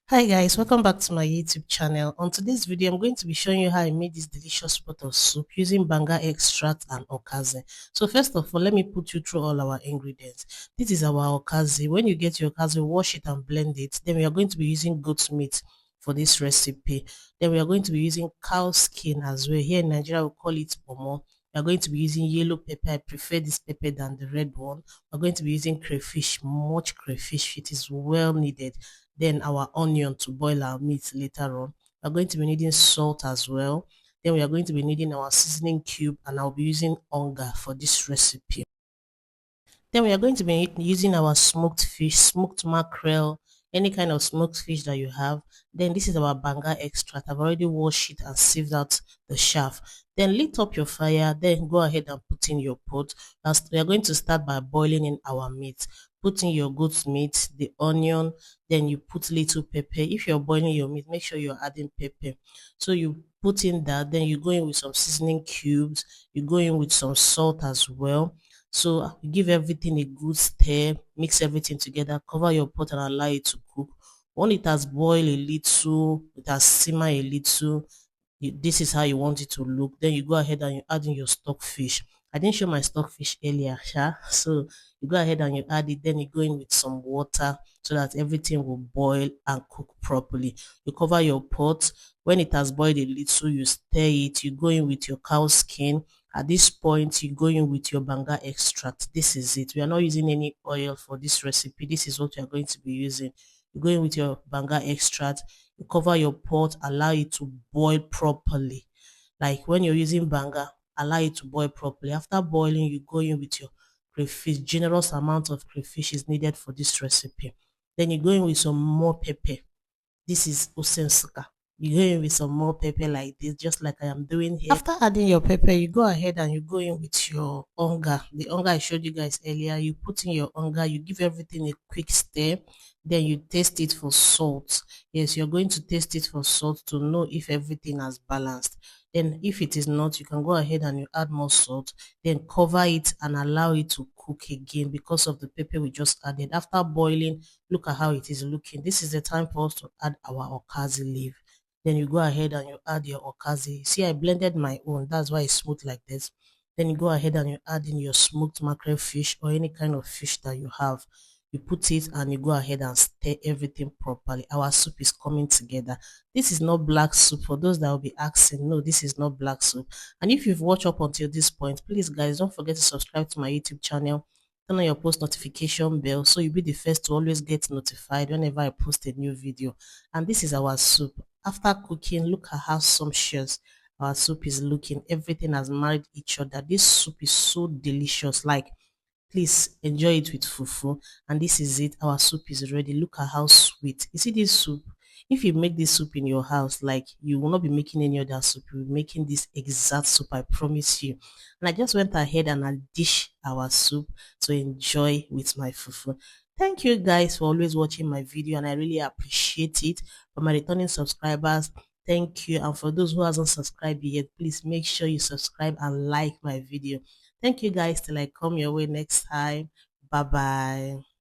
Hi guys, welcome back to my YouTube channel. On today's video, I'm going to be showing you how I made this delicious pot of soup using Banga extract and Okazi. So first of all, let me put you through all our ingredients. This is our Okazi. When you get your Okazi, wash it and blend it. Then we are going to be using goat meat for this recipe. Then we are going to be using cow skin as well. Here in Nigeria, we call it pomo. We are going to be using yellow pepper. I prefer this pepper than the red one. We're going to be using crayfish, much crayfish. It is well needed. Then our onion to boil our meat later on. We're going to be needing salt as well. Then we are going to be needing our seasoning cube, and I'll be using onga for this recipe. Then we are going to be using our smoked fish, smoked mackerel, any kind of smoked fish that you have. Then this is our banga extract. I've already washed it and sieved out the chaff. Then lit up your fire. Then go ahead and put in your pot. As we are going to start by boiling in our meat. Put in your goat's meat, the onion. Then you put little pepper. If you're boiling your meat, make sure you're adding pepper. So you put in that. Then you go in with some seasoning cubes. You go in with some salt as well. So you give everything a good stir, mix everything together, cover your pot and allow it to cook. When it has boiled a little, it has simmered a little, this is how you want it to look. Then you go ahead and you add in your stockfish. I didn't show my stockfish earlier, sha. So you go ahead and you add it. Then you go in with some water so that everything will boil and cook properly. You cover your pot. When it has boiled a little, you stir it. You go in with your cow skin. At this point, you go in with your banga extract. This is it. We are not using any oil for this recipe. This is what we are going to be using. You go in with your banga extract. You cover your pot, allow it to boil properly. Like when you're using banga, allow it to boil properly. After boiling, you go in with your crayfish. Generous amount of crayfish is needed for this recipe. Then you go in with some more pepper. This is osensuka. You go in with some more pepper like this, just like I am doing here. After adding your pepper, you go ahead and you go in with your onga. The onga I showed you guys earlier. You put in your onga, you give everything a quick stir, then you taste it for salt. Yes, you're going to taste it for salt to know if everything has balanced. Then if it is not, you can go ahead and you add more salt, then cover it and allow it to cook again because of the pepper we just added. After boiling, look at how it is looking. This is the time for us to add our okazi leaf. Then you go ahead and you add your okazi. See, I blended my own. That's why it's smooth like this. Then you go ahead and you add in your smoked mackerel fish or any kind of fish that you have. You put it and you go ahead and stir everything properly. Our soup is coming together. This is not black soup. For those that will be asking, no, this is not black soup. And if you've watched up until this point, please guys, don't forget to subscribe to my YouTube channel. Turn on your post notification bell so you'll be the first to always get notified whenever I post a new video. And this is our soup. After cooking, look at how sumptuous our soup is looking. Everything has married each other. This soup is so delicious. Like, please enjoy it with fufu. And this is it. Our soup is ready. Look at how sweet. You see this soup? If you make this soup in your house, like you will not be making any other soup. You'll be making this exact soup, I promise you. And I just went ahead and I dish our soup to enjoy with my fufu. Thank you guys for always watching my video and I really appreciate it. For my returning subscribers, thank you. And for those who hasn't subscribed yet, please make sure you subscribe and like my video. Thank you guys till I come your way next time. Bye bye.